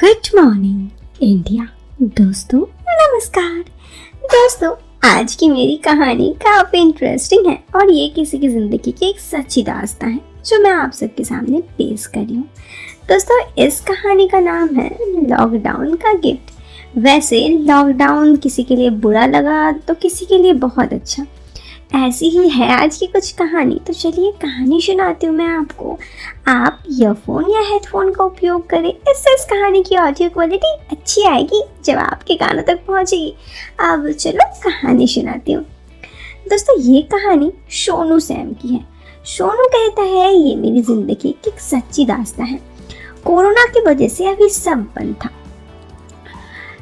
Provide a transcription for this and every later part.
Good morning India. दोस्तों नमस्कार। दोस्तों आज की मेरी कहानी काफी इंटरेस्टिंग है और ये किसी की जिंदगी की एक सच्ची दास्तां है जो मैं आप सबके सामने पेश कर रही हूँ। दोस्तों इस कहानी का नाम है लॉकडाउन का गिफ्ट। वैसे लॉकडाउन किसी के लिए बुरा लगा तो किसी के लिए बहुत अच्छा। ऐसी ही है आज की कुछ कहानी। तो चलिए कहानी सुनाती हूँ मैं आपको। आप ईयरफोन या हेडफोन का उपयोग करें, इससे इस कहानी की ऑडियो क्वालिटी अच्छी आएगी जब आपके कानों तक पहुँचेगी। अब चलो कहानी सुनाती हूँ। दोस्तों ये कहानी सोनू सैम की है। सोनू कहता है ये मेरी जिंदगी की एक सच्ची दास्तां है। कोरोना की वजह से अभी सब बंद था,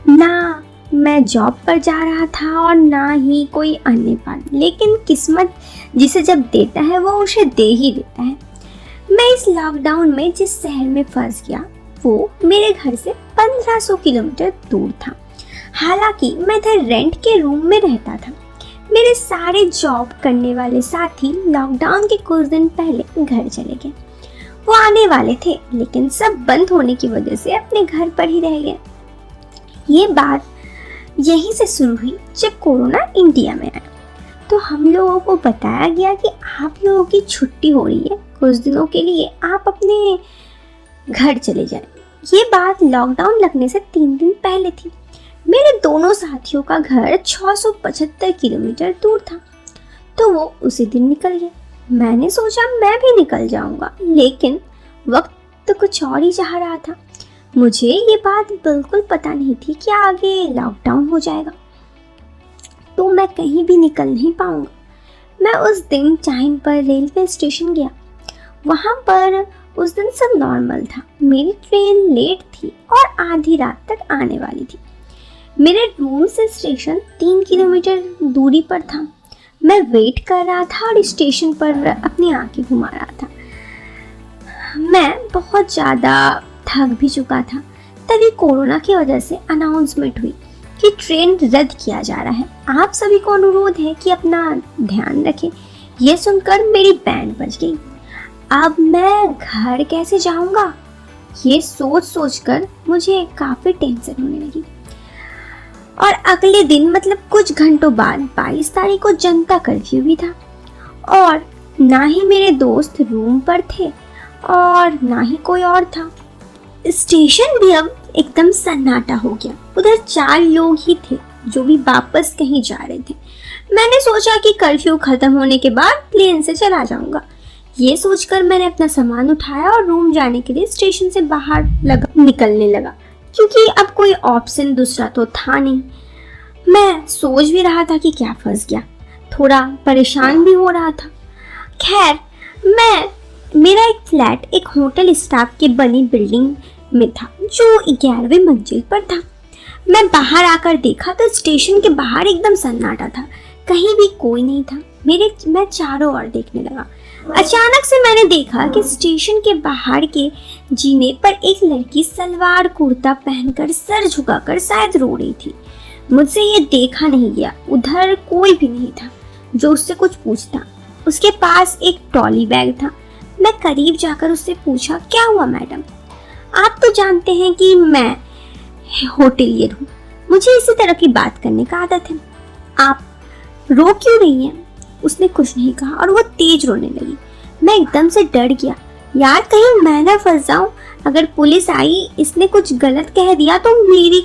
ना मैं जॉब पर जा रहा था और ना ही कोई अन्य पाल, लेकिन किस्मत जिसे जब देता है वो उसे दे ही देता है। मैं इस लॉकडाउन में जिस शहर में फंस गया वो मेरे घर से 1500 किलोमीटर दूर था। हालांकि मैं इधर रेंट के रूम में रहता था। मेरे सारे जॉब करने वाले साथी लॉकडाउन के कुछ दिन पहले घर चले गए। वो आने वाले थे लेकिन सब बंद होने की वजह से अपने घर पर ही रह गए। ये बात यहीं से शुरू हुई जब कोरोना इंडिया में आया तो हम लोगों को बताया गया कि आप लोगों की छुट्टी हो रही है, कुछ दिनों के लिए आप अपने घर चले जाएं। ये बात लॉकडाउन लगने से 3 दिन पहले थी। मेरे दोनों साथियों का घर 675 किलोमीटर दूर था तो वो उसी दिन निकल गए। मैंने सोचा मैं भी निकल जाऊंगा, लेकिन वक्त तो कुछ और ही चाह रहा था। मुझे ये बात बिल्कुल पता नहीं थी कि आगे लॉकडाउन हो जाएगा तो मैं कहीं भी निकल नहीं पाऊंगा। मैं उस दिन टाइम पर रेलवे स्टेशन गया। वहां पर उस दिन सब नॉर्मल था। मेरी ट्रेन लेट थी और आधी रात तक आने वाली थी। मेरे रूम से स्टेशन 3 किलोमीटर दूरी पर था। मैं वेट कर रहा था और स्टेशन पर अपनी आंखें घुमा रहा था। मैं बहुत ज़्यादा थक भी चुका था। तभी कोरोना की वजह से अनाउंसमेंट हुई कि ट्रेन रद्द किया जा रहा है। आप सभी को अनुरोध है कि अपना ध्यान रखें। ये सुनकर मेरी बैंड बज गई। अब मैं घर कैसे जाऊंगा, ये सोच सोचकर मुझे काफी टेंशन होने लगी। और अगले दिन मतलब कुछ घंटों बाद 22 तारीख को जनता कर्फ्यू भी था और ना ही मेरे दोस्त रूम पर थे और ना ही कोई और था। स्टेशन भी अब एकदम सन्नाटा हो गया। उधर 4 लोग ही थे जो भी वापस कहीं जा रहे थे। मैंने सोचा कि कर्फ्यू खत्म होने के बाद प्लेन से चला जाऊंगा। ये सोचकर मैंने अपना सामान उठाया और रूम जाने के लिए स्टेशन से बाहर निकलने लगा, क्योंकि अब कोई ऑप्शन दूसरा तो था नहीं। मैं सोच भी रहा था कि क्या फंस गया, थोड़ा परेशान भी हो रहा था। खैर मेरा एक फ्लैट एक होटल स्टाफ की बनी बिल्डिंग में था जो 11वें मंजिल पर था। मैं बाहर आकर देखा तो स्टेशन के बाहर एकदम सन्नाटा था, कहीं भी कोई नहीं था। मैं चारों ओर देखने लगा। अचानक से मैंने देखा कि स्टेशन के बाहर के जीने पर एक लड़की सलवार कुर्ता पहनकर सर झुकाकर शायद रो रही थी। मुझसे ये देखा नहीं गया। उधर कोई भी नहीं था जो उससे कुछ पूछता। उसके पास एक ट्रॉली बैग था। मैं करीब जाकर उससे पूछा, क्या हुआ मैडम? आप तो जानते हैं कि मैं होटलियर हूँ, मुझे इसी तरह की बात करने का आदत है। आप रो क्यों रही हैं? उसने कुछ नहीं कहा और वो तेज रोने लगी। मैं एकदम से डर गया। यार कहीं मैं ना फंस जाऊं, अगर पुलिस आई इसने कुछ गलत कह दिया तो मेरी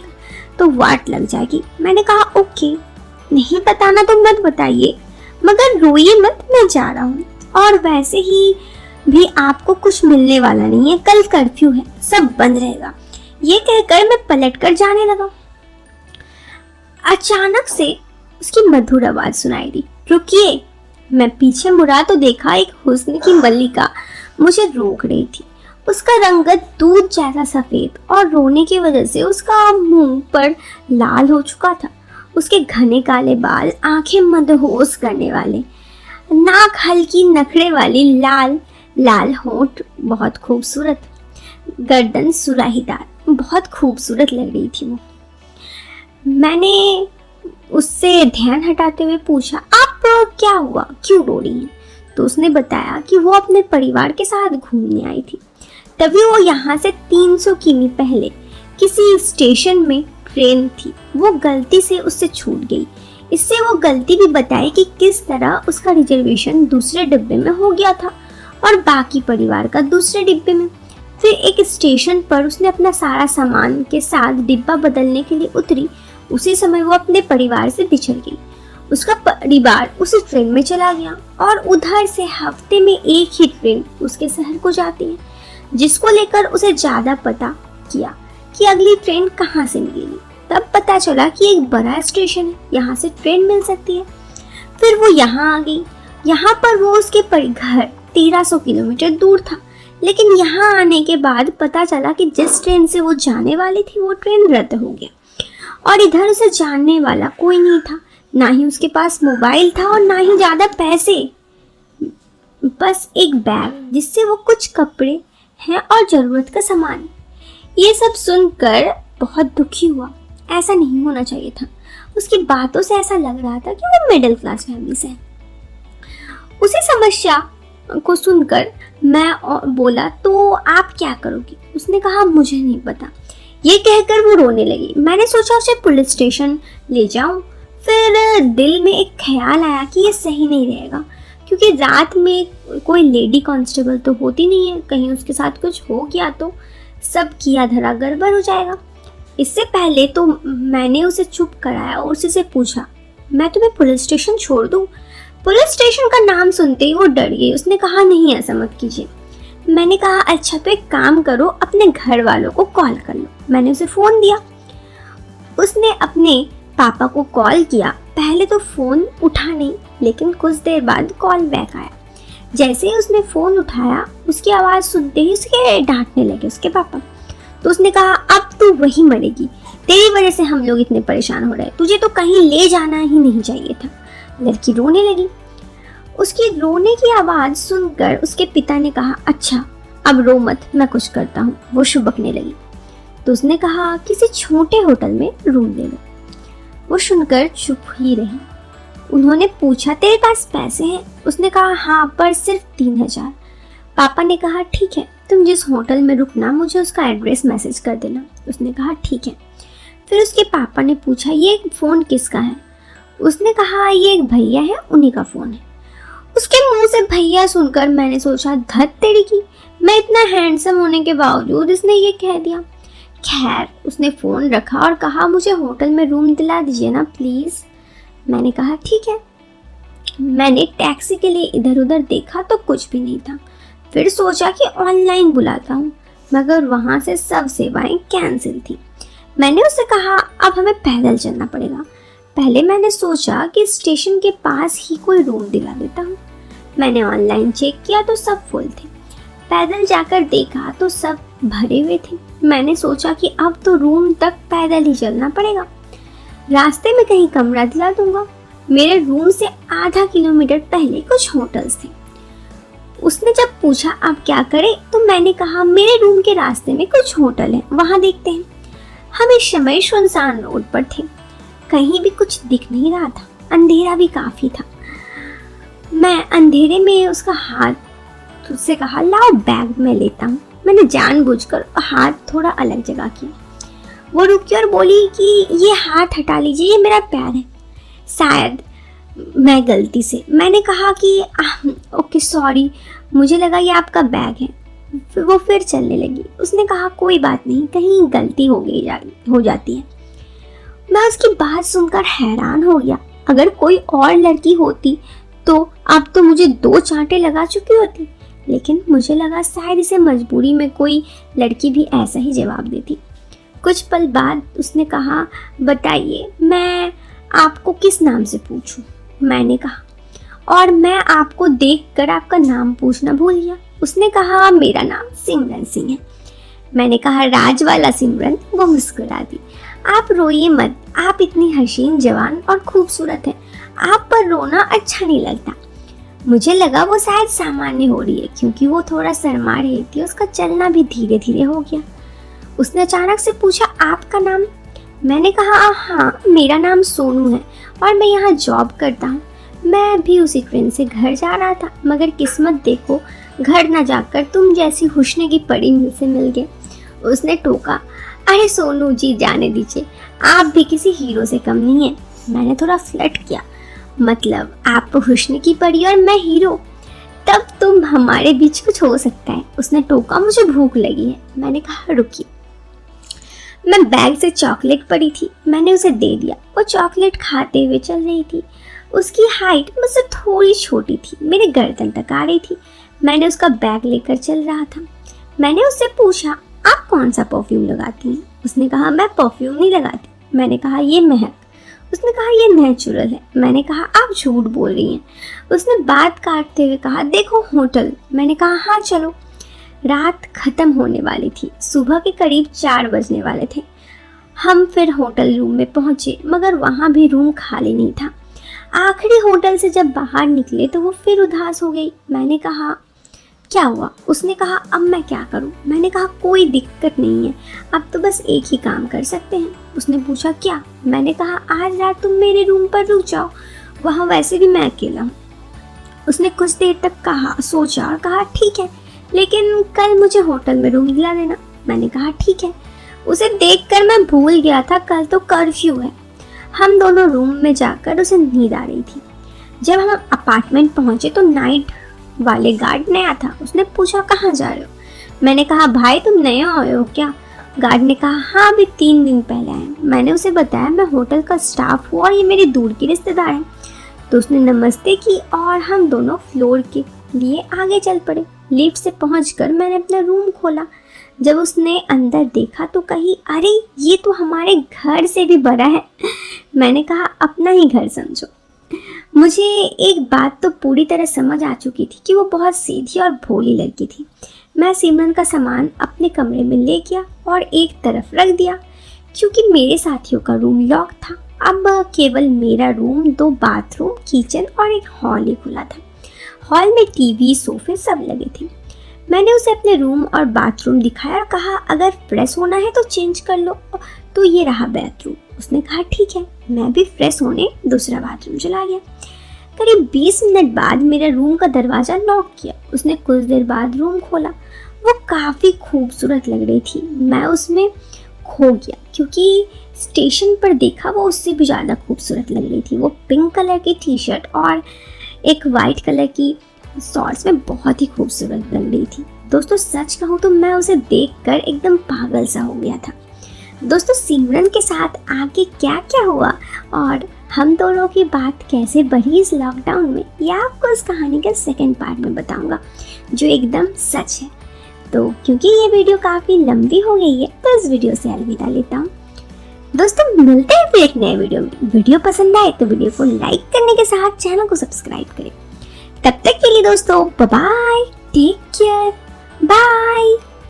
तो वाट लग जाएगी। मैंने कहा ओके, नहीं बताना तो मत बताइए, मगर रोइए मत, मैं जा रहा हूँ। और वैसे ही भी आपको कुछ मिलने वाला नहीं है, कल कर्फ्यू है, सब बंद रहेगा। ये कहकर मैं पलटकर जाने लगा। अचानक से उसकी मधुर आवाज सुनाई दी, रुकिए। मैं पीछे मुड़ा तो देखा एक हुस्न की मल्लिका मुझे रोक रही थी। उसका रंगत दूध जैसा सफेद और रोने की वजह से उसका मुंह पर लाल हो चुका था। उसके घने काले बाल, आंखें मदहोश करने वाले, नाक हल्की नखरे वाली, लाल होंठ, बहुत खूबसूरत, गर्दन सुराहीदार, बहुत खूबसूरत लग रही थी वो। मैंने उससे ध्यान हटाते हुए पूछा, आप क्या हुआ, क्यों रो रही हैं? तो उसने बताया कि वो अपने परिवार के साथ घूमने आई थी। तभी वो यहाँ से 300 किमी पहले किसी स्टेशन में ट्रेन थी, वो गलती से उससे छूट गई। इससे वो गलती भी बताए कि किस तरह उसका रिजर्वेशन दूसरे डिब्बे में हो गया था और बाकी परिवार का दूसरे डिब्बे में। फिर एक स्टेशन पर उसने अपना सारा सामान के साथ डिब्बा बदलने के लिए उतरी। उसी समय वो अपने परिवार से बिछड़ गई। उसका परिवार उसी ट्रेन में चला गया और उधर से हफ्ते में एक ही ट्रेन उसके शहर को जाती है, जिसको लेकर उसे ज्यादा पता किया कि अगली ट्रेन कहाँ से मिलेगी। तब पता चला कि एक बड़ा स्टेशन है, यहाँ से ट्रेन मिल सकती है। फिर वो यहाँ आ गई। यहाँ पर वो उसके घर 1300 किलोमीटर दूर था, लेकिन यहाँ आने के बाद पता चला कि जिस ट्रेन से वो जाने वाली थी वो ट्रेन रद्द हो गया और इधर उसे जानने वाला कोई नहीं था। ना ही उसके पास मोबाइल था और ना ही ज़्यादा पैसे, बस एक बैग जिससे वो कुछ कपड़े हैं और ज़रूरत का सामान। ये सब सुनकर बहुत दुखी हुआ। ऐसा नहीं होना चाहिए था। उसकी बातों से ऐसा लग रहा था कि वो मिडिल क्लास फैमिली से है। उसी समस्या को सुनकर मैं बोला, तो आप क्या करोगी? उसने कहा, मुझे नहीं पता। ये कहकर वो रोने लगी। मैंने सोचा उसे पुलिस स्टेशन ले जाऊं। फिर दिल में एक ख्याल आया कि ये सही नहीं रहेगा, क्योंकि रात में कोई लेडी कांस्टेबल तो होती नहीं है, कहीं उसके साथ कुछ हो गया तो सब किया धरा गड़बड़ हो जाएगा। इससे पहले तो मैंने उसे चुप कराया और उसी से पूछा, मैं तुम्हें पुलिस स्टेशन छोड़ दूं? पुलिस स्टेशन का नाम सुनते ही वो डर गई। उसने कहा, नहीं ऐसा मत कीजिए। मैंने कहा, अच्छा तो एक काम करो, अपने घर वालों को कॉल कर लो। मैंने उसे फ़ोन दिया। उसने अपने पापा को कॉल किया। पहले तो फ़ोन उठा नहीं, लेकिन कुछ देर बाद कॉल बैक आया। जैसे ही उसने फ़ोन उठाया, उसकी आवाज़ सुनते ही उसके डांटने लगे उसके पापा। तो उसने कहा, अब तू वही मरेगी, तेरी वजह से हम लोग इतने परेशान हो रहे हैं, तुझे तो कहीं ले जाना ही नहीं चाहिए था। लड़की रोने लगी। उसकी रोने की आवाज़ सुनकर उसके पिता ने कहा, अच्छा अब रो मत, मैं कुछ करता हूँ। वो शुबकने लगी। तो उसने कहा, किसी छोटे होटल में रूम ले लो। वो सुनकर चुप ही रही। उन्होंने पूछा, तेरे पास पैसे हैं? उसने कहा, हाँ, पर सिर्फ 3000। पापा ने कहा, ठीक है, तुम जिस होटल में रुकना मुझे उसका एड्रेस मैसेज कर देना। उसने कहा, ठीक है। फिर उसके पापा ने पूछा, ये फ़ोन किसका है? उसने कहा, ये एक भैया है, उन्हीं का फ़ोन है। उसके मुंह से भैया सुनकर मैंने सोचा, धत तेरी की, मैं इतना हैंडसम होने के बावजूद इसने ये कह दिया। खैर, उसने फ़ोन रखा और कहा, मुझे होटल में रूम दिला दीजिए ना प्लीज़। मैंने कहा, ठीक है। मैंने टैक्सी के लिए इधर उधर देखा तो कुछ भी नहीं था। फिर सोचा कि ऑनलाइन बुलाता हूँ, मगर वहाँ से सब सेवाएं कैंसिल थी। मैंने उससे कहा, अब हमें पैदल चलना पड़ेगा। पहले मैंने सोचा कि स्टेशन के पास ही कोई रूम दिला देता हूँ। मैंने ऑनलाइन चेक किया तो सब फुल थे। पैदल जाकर देखा तो सब भरे हुए थे। मैंने सोचा कि अब तो रूम तक पैदल ही चलना पड़ेगा। रास्ते में कहीं कमरा दिला दूंगा। मेरे रूम से आधा किलोमीटर पहले कुछ होटल्स थे। उसने जब पूछा अब क्या करें, तो मैंने कहा, मेरे रूम के रास्ते में कुछ होटल है, वहाँ देखते हैं। हम इस समय सुनसान रोड पर थे। कहीं भी कुछ दिख नहीं रहा था। अंधेरा भी काफ़ी था। मैं अंधेरे में उसका हाथ उससे कहा, लाओ बैग में लेता हूँ। मैंने जानबूझकर हाथ थोड़ा अलग जगह किया। वो रुकी और बोली कि ये हाथ हटा लीजिए, ये मेरा पैर है। शायद मैं गलती से, मैंने कहा कि ओके सॉरी, मुझे लगा ये आपका बैग है। फिर वो फिर चलने लगी। उसने कहा, कोई बात नहीं, कहीं गलती हो जाती है। मैं उसकी बात सुनकर हैरान हो गया। अगर कोई और लड़की होती तो अब तो मुझे 2 चांटे लगा चुकी होती, लेकिन मुझे लगा शायद इसे मजबूरी में कोई लड़की भी ऐसा ही जवाब देती। कुछ पल बाद उसने कहा, बताइए मैं आपको किस नाम से पूछूं? मैंने कहा, और मैं आपको देखकर आपका नाम पूछना भूल गया। उसने कहा, मेरा नाम सिमरन सिंह है। मैंने कहा, राज वाला सिमरन? वो मुस्कुरा दी। आप रोइए मत, आप इतनी हसीन, जवान और खूबसूरत हैं, आप पर रोना अच्छा नहीं लगता। मुझे लगा वो शायद सामान्य हो रही है, क्योंकि वो थोड़ा शर्मा रही थी। उसका चलना भी धीरे धीरे हो गया। उसने अचानक से पूछा, आपका नाम? मैंने कहा, हाँ, मेरा नाम सोनू है और मैं यहाँ जॉब करता हूँ। मैं भी उसी ट्रेन से घर जा रहा था, मगर किस्मत देखो, घर न जाकर तुम जैसी हुस्न की परी मुझसे मिल गई। उसने टोका, अरे सोनू जी जाने दीजिए, आप भी किसी हीरो से कम नहीं है। मैंने थोड़ा फ्लर्ट किया, मतलब आप हुस्न की परी और मैं हीरो, तब तुम हमारे बीच कुछ हो सकता है। उसने टोका, मुझे भूख लगी है। मैंने कहा रुकिए। मैं बैग से चॉकलेट पड़ी थी, मैंने उसे दे दिया। वो चॉकलेट खाते हुए चल रही थी। उसकी हाइट मुझसे थोड़ी छोटी थी, मेरे गर्दन तक आ रही थी। मैंने उसका बैग लेकर चल रहा था। मैंने उससे पूछा, आप कौन सा परफ्यूम लगाती हैं? उसने कहा, मैं परफ्यूम नहीं लगाती। मैंने कहा, ये महक। उसने कहा, ये नेचुरल है। मैंने कहा, आप झूठ बोल रही हैं। उसने बात काटते हुए कहा, देखो होटल। मैंने कहा, हाँ चलो। रात खत्म होने वाली थी, सुबह के करीब 4 बजने वाले थे। हम फिर होटल रूम में पहुंचे, मगर वहाँ भी रूम खाली नहीं था। आखिरी होटल से जब बाहर निकले तो वो फिर उदास हो गई। मैंने कहा, क्या हुआ? उसने कहा, अब मैं क्या करूं? मैंने कहा, कोई दिक्कत नहीं है, अब तो बस एक ही काम कर सकते हैं। उसने पूछा, क्या? मैंने कहा, आज रात तुम मेरे रूम पर रुक जाओ, वहाँ वैसे भी मैं अकेला हूँ। उसने कुछ देर तक सोचा और कहा, ठीक है, लेकिन कल मुझे होटल में रूम दिला देना। मैंने कहा, ठीक है। उसे देखकर मैं भूल गया था कल तो कर्फ्यू है। हम दोनों रूम में जाकर उसे नींद आ रही थी। जब हम अपार्टमेंट पहुंचे तो नाइट वाले गार्ड नया था। उसने पूछा, कहाँ जा रहे हो? मैंने कहा, भाई तुम नए आए हो क्या? गार्ड ने कहा, हाँ अभी 3 दिन पहले आए। मैंने उसे बताया, मैं होटल का स्टाफ हूँ और ये मेरी दूर की रिश्तेदार है। तो उसने नमस्ते की और हम दोनों फ्लोर के लिए आगे चल पड़े। लिफ्ट से पहुंचकर मैंने अपना रूम खोला। जब उसने अंदर देखा तो कही, अरे ये तो हमारे घर से भी बड़ा है। मैंने कहा, अपना ही घर समझो। मुझे एक बात तो पूरी तरह समझ आ चुकी थी कि वो बहुत सीधी और भोली लड़की थी। मैं सिमरन का सामान अपने कमरे में ले गया और एक तरफ रख दिया, क्योंकि मेरे साथियों का रूम लॉक था। अब केवल मेरा रूम, 2 बाथरूम, किचन और एक हॉल ही खुला था। हॉल में टीवी, सोफे सब लगे थे। मैंने उसे अपने रूम और बाथरूम दिखाया और कहा, अगर फ्रेश होना है तो चेंज कर लो। तो ये रहा बाथरूम। उसने कहा, ठीक है। मैं भी फ्रेश होने दूसरा बाथरूम चला गया। करीब 20 मिनट बाद मेरा रूम का दरवाज़ा नॉक किया। उसने कुछ देर बाद रूम खोला। वो काफ़ी खूबसूरत लग रही थी। मैं उसमें खो गया, क्योंकि स्टेशन पर देखा वो उससे भी ज़्यादा खूबसूरत लग रही थी। वो पिंक कलर की टी शर्ट और एक वाइट कलर की शॉर्ट्स में बहुत ही खूबसूरत लग रही थी। दोस्तों सच कहूँ तो मैं उसे देखकर एकदम पागल सा हो गया था। दोस्तों सिमरन के साथ आगे क्या क्या हुआ और हम दोनों की बात कैसे बढ़ी इस लॉकडाउन में, यह आपको इस कहानी के सेकंड पार्ट में बताऊंगा, जो एकदम सच है। तो क्योंकि ये वीडियो काफ़ी लंबी हो गई है तो इस वीडियो से अलविदा लेता हूँ। दोस्तों मिलते हैं फिर एक नए वीडियो में। वीडियो पसंद आए तो वीडियो को लाइक करने के साथ चैनल को सब्सक्राइब करें। तब तक के लिए दोस्तों bye bye, take care, bye.